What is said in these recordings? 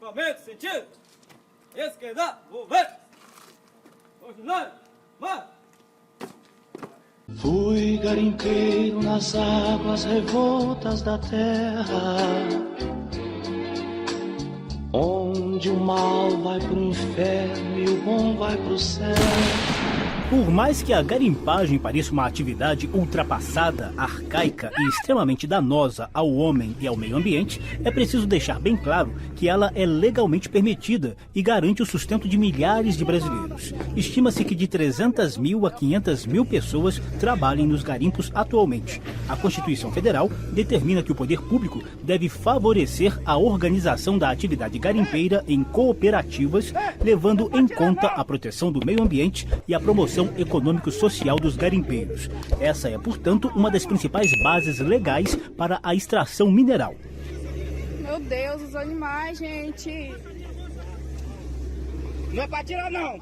Equipamento sentido. Esquerda, mover. Continuando, vai. Fui garimpeiro nas águas revoltas da terra, onde o mal vai pro inferno e o bom vai pro céu. Por mais que a garimpagem pareça uma atividade ultrapassada, arcaica e extremamente danosa ao homem e ao meio ambiente, é preciso deixar bem claro que ela é legalmente permitida e garante o sustento de milhares de brasileiros. Estima-se que de 300 mil a 500 mil pessoas trabalhem nos garimpos atualmente. A Constituição Federal determina que o poder público deve favorecer a organização da atividade garimpeira em cooperativas, levando em conta a proteção do meio ambiente e a promoção econômico-social dos garimpeiros. Essa é, portanto, uma das principais bases legais para a extração mineral. Meu Deus, os animais, gente. Não é pra tirar, não.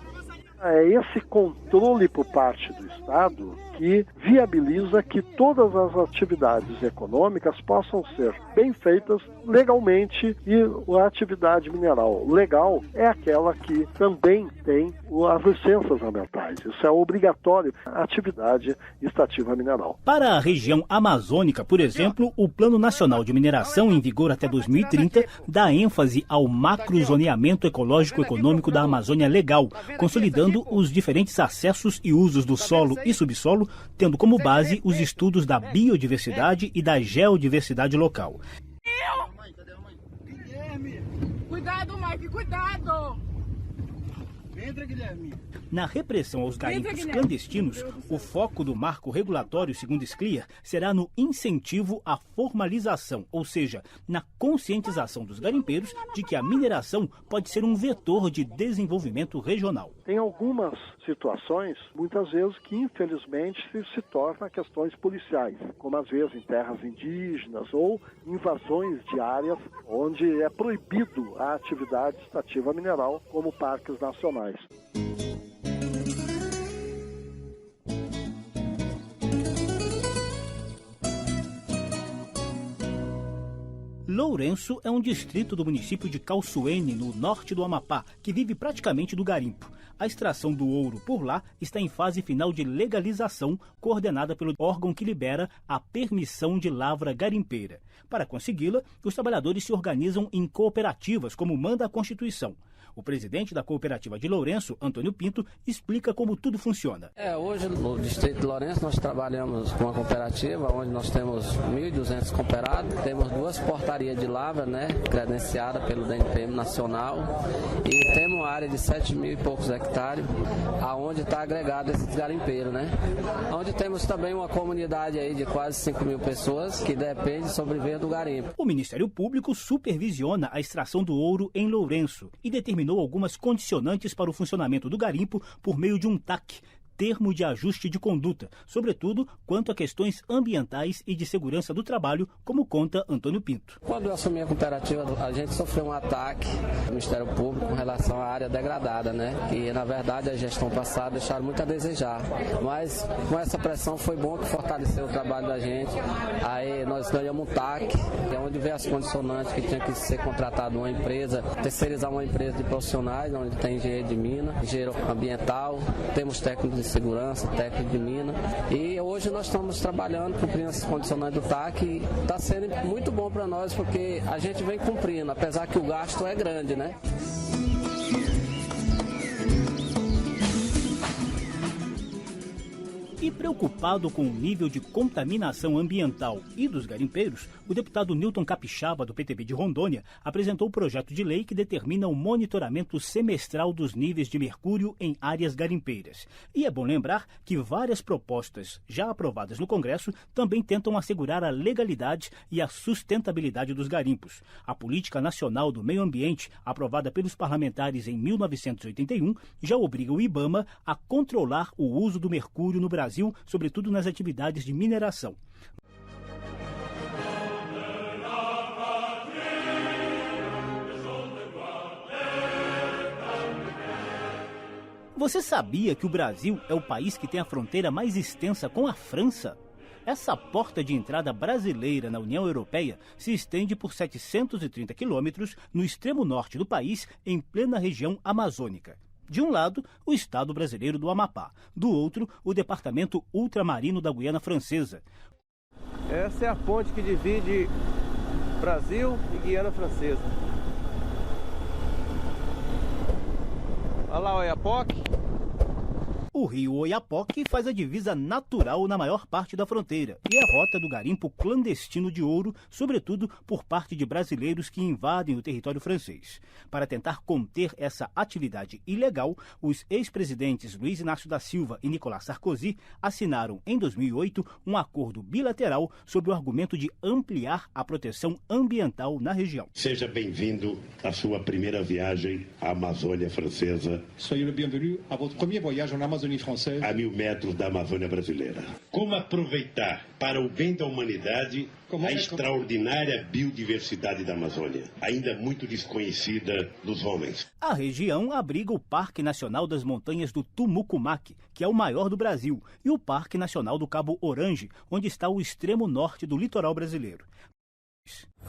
É esse controle por parte do Estado que viabiliza que todas as atividades econômicas possam ser bem feitas legalmente, e a atividade mineral legal é aquela que também tem as licenças ambientais. Isso é obrigatório, a atividade extrativa mineral. Para a região amazônica, por exemplo, o Plano Nacional de Mineração, em vigor até 2030, dá ênfase ao macrozoneamento ecológico-econômico da Amazônia Legal, consolidando os diferentes acessos e usos do solo e subsolo, tendo como base os estudos da biodiversidade e da geodiversidade local. Cuidado, Mike, cuidado! Entra, Guilherme. Na repressão aos garimpos clandestinos, o foco do marco regulatório, segundo Scliar, será no incentivo à formalização, ou seja, na conscientização dos garimpeiros de que a mineração pode ser um vetor de desenvolvimento regional. Tem algumas situações, muitas vezes, que infelizmente se tornam questões policiais, como às vezes em terras indígenas ou invasões de áreas onde é proibido a atividade extrativa mineral, como parques nacionais. Lourenço é um distrito do município de Calçoene, no norte do Amapá, que vive praticamente do garimpo. A extração do ouro por lá está em fase final de legalização, coordenada pelo órgão que libera a permissão de lavra garimpeira. Para consegui-la, os trabalhadores se organizam em cooperativas, como manda a Constituição. O presidente da cooperativa de Lourenço, Antônio Pinto, explica como tudo funciona. Hoje no distrito de Lourenço nós trabalhamos com uma cooperativa onde nós temos 1.200 cooperados, temos 2 portarias de lavra, credenciada pelo DNPM nacional, e temos uma área de 7 mil e poucos hectares, aonde está agregado esses garimpeiros, onde temos também uma comunidade aí de quase 5 mil pessoas que depende de sobreviver do garimpo. O Ministério Público supervisiona a extração do ouro em Lourenço e determinou algumas condicionantes para o funcionamento do garimpo por meio de um TAC, termo de ajuste de conduta, sobretudo quanto a questões ambientais e de segurança do trabalho, como conta Antônio Pinto. Quando eu assumi a cooperativa, a gente sofreu um ataque do Ministério Público com relação à área degradada, que na verdade a gestão passada deixaram muito a desejar. Mas com essa pressão foi bom que fortaleceu o trabalho da gente. Aí nós ganhamos um TAC, que é onde vê as condicionantes que tinha que ser contratado uma empresa, terceirizar uma empresa de profissionais, onde tem engenheiro de mina, engenheiro ambiental, temos técnicos de segurança, técnico de mina, e hoje nós estamos trabalhando, cumprindo as condicionantes do TAC, e está sendo muito bom para nós, porque a gente vem cumprindo, apesar que o gasto é grande, E preocupado com o nível de contaminação ambiental e dos garimpeiros, o deputado Newton Capixaba, do PTB de Rondônia, apresentou o projeto de lei que determina o monitoramento semestral dos níveis de mercúrio em áreas garimpeiras. E é bom lembrar que várias propostas já aprovadas no Congresso também tentam assegurar a legalidade e a sustentabilidade dos garimpos. A Política Nacional do Meio Ambiente, aprovada pelos parlamentares em 1981, já obriga o IBAMA a controlar o uso do mercúrio no Brasil, sobretudo nas atividades de mineração. Você sabia que o Brasil é o país que tem a fronteira mais extensa com a França? Essa porta de entrada brasileira na União Europeia se estende por 730 quilômetros no extremo norte do país, em plena região amazônica. De um lado, o estado brasileiro do Amapá, do outro, o departamento ultramarino da Guiana Francesa. Essa é a ponte que divide Brasil e Guiana Francesa. Olha lá o Oiapoque. O rio Oiapoque faz a divisa natural na maior parte da fronteira e é rota do garimpo clandestino de ouro, sobretudo por parte de brasileiros que invadem o território francês. Para tentar conter essa atividade ilegal, os ex-presidentes Luiz Inácio da Silva e Nicolas Sarkozy assinaram em 2008 um acordo bilateral sob o argumento de ampliar a proteção ambiental na região. Seja bem-vindo à sua primeira viagem à Amazônia Francesa. Soyez le bienvenu à votre premier voyage en Amazonie française. A 1000 metros da Amazônia brasileira. Como aproveitar para o bem da humanidade a extraordinária biodiversidade da Amazônia, ainda muito desconhecida dos homens. A região abriga o Parque Nacional das Montanhas do Tumucumaque, que é o maior do Brasil, e o Parque Nacional do Cabo Orange, onde está o extremo norte do litoral brasileiro.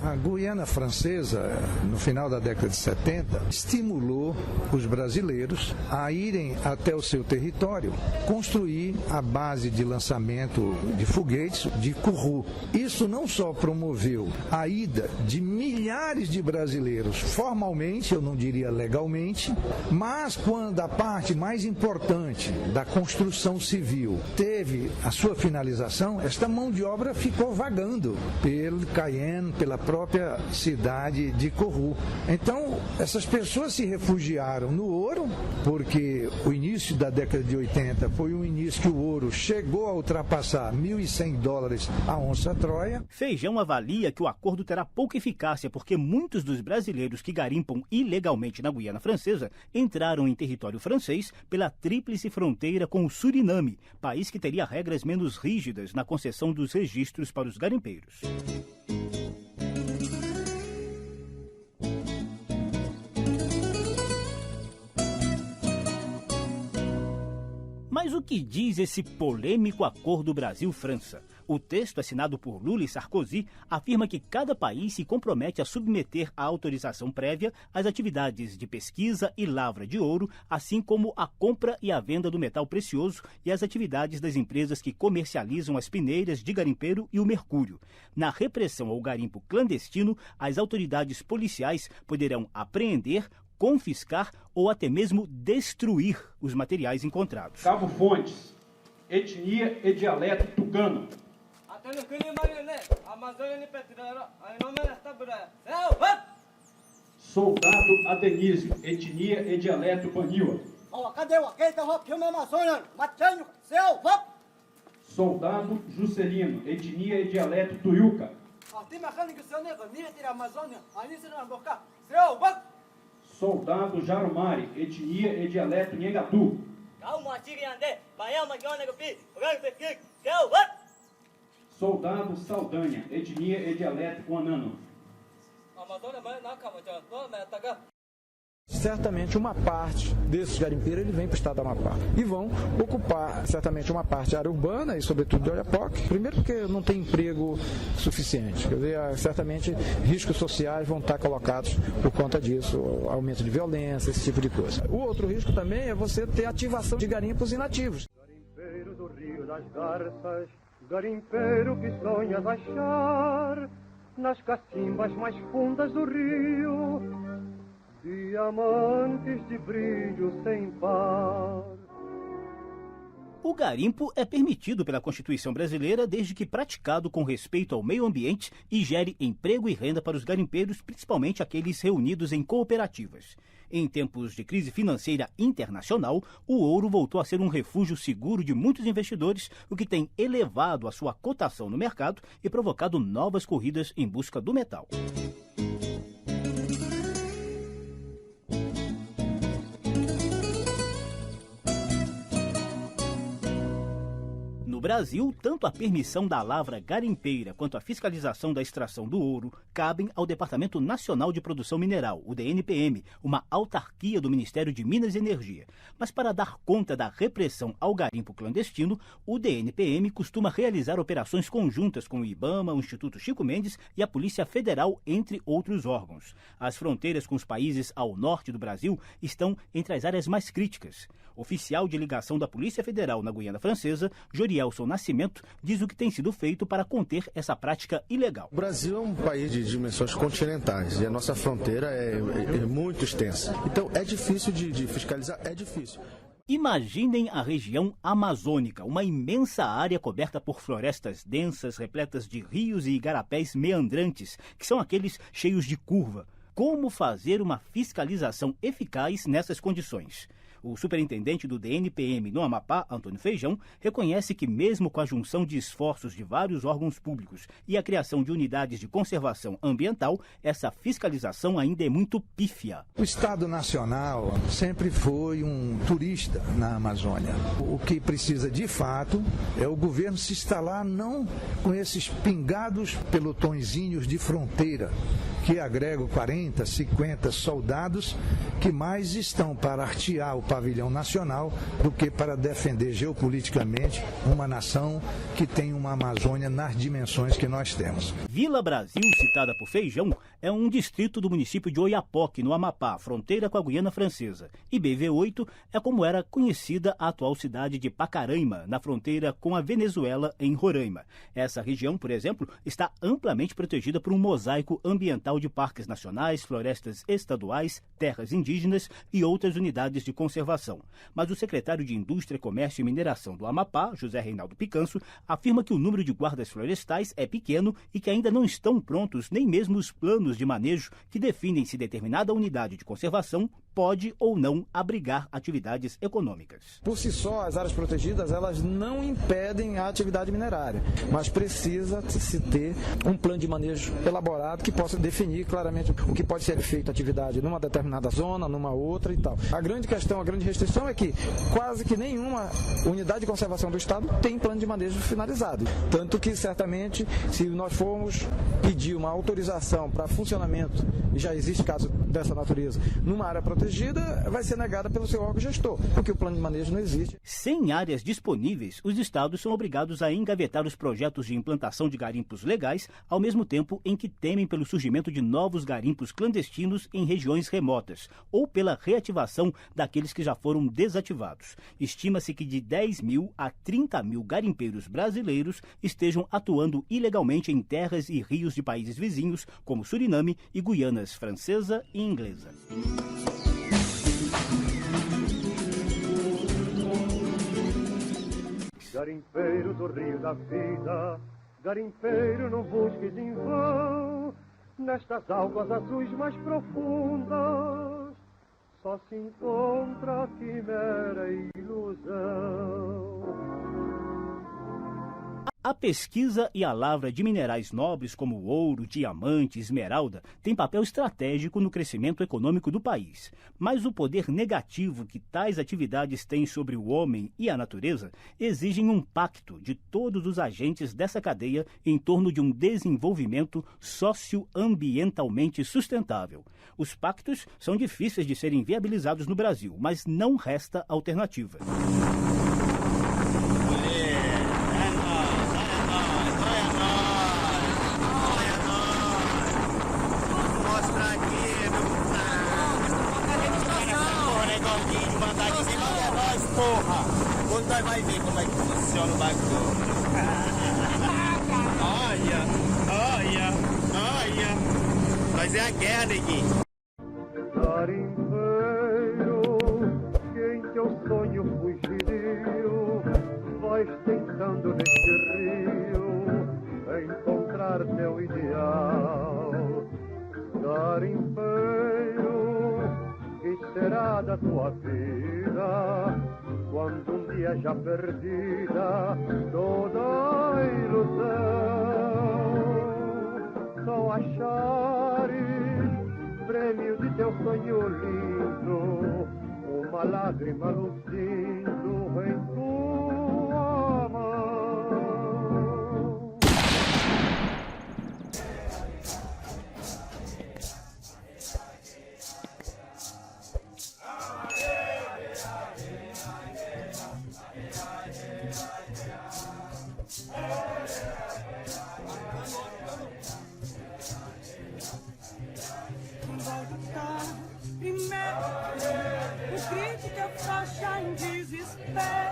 A Guiana Francesa, no final da década de 70, estimulou os brasileiros a irem até o seu território construir a base de lançamento de foguetes de Kourou. Isso não só promoveu a ida de milhares de brasileiros formalmente, eu não diria legalmente, mas quando a parte mais importante da construção civil teve a sua finalização, esta mão de obra ficou vagando pelo Cayenne, pela própria cidade de Kourou. Então, essas pessoas se refugiaram no ouro, porque o início da década de 80 foi um início que o ouro chegou a ultrapassar $1.100 a onça-troia. Feijão avalia que o acordo terá pouca eficácia, porque muitos dos brasileiros que garimpam ilegalmente na Guiana Francesa entraram em território francês pela tríplice fronteira com o Suriname, país que teria regras menos rígidas na concessão dos registros para os garimpeiros. Mas o que diz esse polêmico acordo Brasil-França? O texto, assinado por Lula e Sarkozy, afirma que cada país se compromete a submeter à autorização prévia as atividades de pesquisa e lavra de ouro, assim como a compra e a venda do metal precioso e as atividades das empresas que comercializam as peneiras de garimpeiro e o mercúrio. Na repressão ao garimpo clandestino, as autoridades policiais poderão apreender, confiscar ou até mesmo destruir os materiais encontrados. Cabo Fontes, etnia e dialeto tucano. Soldado Adenísio, etnia e dialeto paniwa. Soldado Juscelino, etnia e dialeto tuiuca. Soldado Jarumari, etnia e dialeto Nhengatu. Soldado Saldanha, etnia e dialeto Guanano. Certamente uma parte desses garimpeiros ele vem para o estado do Amapá e vão ocupar certamente uma parte área urbana e sobretudo de Oiapoque, primeiro porque não tem emprego suficiente, quer dizer, certamente riscos sociais vão estar colocados por conta disso, aumento de violência, esse tipo de coisa. O outro risco também é você ter ativação de garimpos inativos. Garimpeiro do Rio das Garças, garimpeiro que sonhas achar nas cacimbas mais fundas do rio diamantes de brilho sem par. O garimpo é permitido pela Constituição brasileira desde que praticado com respeito ao meio ambiente e gere emprego e renda para os garimpeiros, principalmente aqueles reunidos em cooperativas. Em tempos de crise financeira internacional, o ouro voltou a ser um refúgio seguro de muitos investidores, o que tem elevado a sua cotação no mercado e provocado novas corridas em busca do metal. No Brasil, tanto a permissão da lavra garimpeira quanto a fiscalização da extração do ouro cabem ao Departamento Nacional de Produção Mineral, o DNPM, uma autarquia do Ministério de Minas e Energia. Mas para dar conta da repressão ao garimpo clandestino, o DNPM costuma realizar operações conjuntas com o IBAMA, o Instituto Chico Mendes e a Polícia Federal, entre outros órgãos. As fronteiras com os países ao norte do Brasil estão entre as áreas mais críticas. Oficial de ligação da Polícia Federal na Guiana Francesa, Jorielson Nascimento, diz o que tem sido feito para conter essa prática ilegal. O Brasil é um país de dimensões continentais e a nossa fronteira é muito extensa. Então é difícil de fiscalizar, é difícil. Imaginem a região amazônica, uma imensa área coberta por florestas densas, repletas de rios e igarapés meandrantes, que são aqueles cheios de curva. Como fazer uma fiscalização eficaz nessas condições? O superintendente do DNPM no Amapá, Antônio Feijão, reconhece que mesmo com a junção de esforços de vários órgãos públicos e a criação de unidades de conservação ambiental, essa fiscalização ainda é muito pífia. O Estado Nacional sempre foi um turista na Amazônia. O que precisa de fato é o governo se instalar não com esses pingados pelotõezinhos de fronteira que agregam 40, 50 soldados que mais estão para artear o pavilhão nacional do que para defender geopoliticamente uma nação que tem uma Amazônia nas dimensões que nós temos. Vila Brasil, citada por Feijão, é um distrito do município de Oiapoque, no Amapá, fronteira com a Guiana Francesa. E BV8 é como era conhecida a atual cidade de Pacaraima, na fronteira com a Venezuela, em Roraima. Essa região, por exemplo, está amplamente protegida por um mosaico ambiental de parques nacionais, florestas estaduais, terras indígenas e outras unidades de conservação. Mas o secretário de Indústria, Comércio e Mineração do Amapá, José Reinaldo Picanço, afirma que o número de guardas florestais é pequeno e que ainda não estão prontos nem mesmo os planos de manejo que definem se determinada unidade de conservação pode ou não abrigar atividades econômicas. Por si só, as áreas protegidas, elas não impedem a atividade minerária, mas precisa-se ter um plano de manejo elaborado que possa definir claramente o que pode ser feito atividade numa determinada zona, numa outra e tal. A grande questão, a grande restrição é que quase que nenhuma unidade de conservação do Estado tem plano de manejo finalizado. Tanto que, certamente, se nós formos pedir uma autorização para funcionamento, e já existe caso dessa natureza, numa área protegida, vai ser negada pelo seu órgão gestor, porque o plano de manejo não existe. Sem áreas disponíveis, os estados são obrigados a engavetar os projetos de implantação de garimpos legais, ao mesmo tempo em que temem pelo surgimento de novos garimpos clandestinos em regiões remotas, ou pela reativação daqueles que já foram desativados. Estima-se que de 10 mil a 30 mil garimpeiros brasileiros estejam atuando ilegalmente em terras e rios de países vizinhos, como Suriname e Guianas Francesa e Inglesa. Garimpeiro do rio da vida, garimpeiro não busques em vão, nestas águas azuis mais profundas, só se encontra a quimera e ilusão. A pesquisa e a lavra de minerais nobres como ouro, diamante, esmeralda têm papel estratégico no crescimento econômico do país. Mas o poder negativo que tais atividades têm sobre o homem e a natureza exigem um pacto de todos os agentes dessa cadeia em torno de um desenvolvimento socioambientalmente sustentável. Os pactos são difíceis de serem viabilizados no Brasil, mas não resta alternativa. Porra! Quando nós vai ver como é que funciona o bagulho? Olha! Mas é a guerra, neguinho. Garimpeiro, que em teu sonho fugirio, vais tentando neste rio encontrar teu ideal. Garimpeiro, que será da tua vida quando um dia já perdida toda a ilusão? Só achares prêmio de teu sonho lindo, uma lágrima luzindo em tua mão. baby.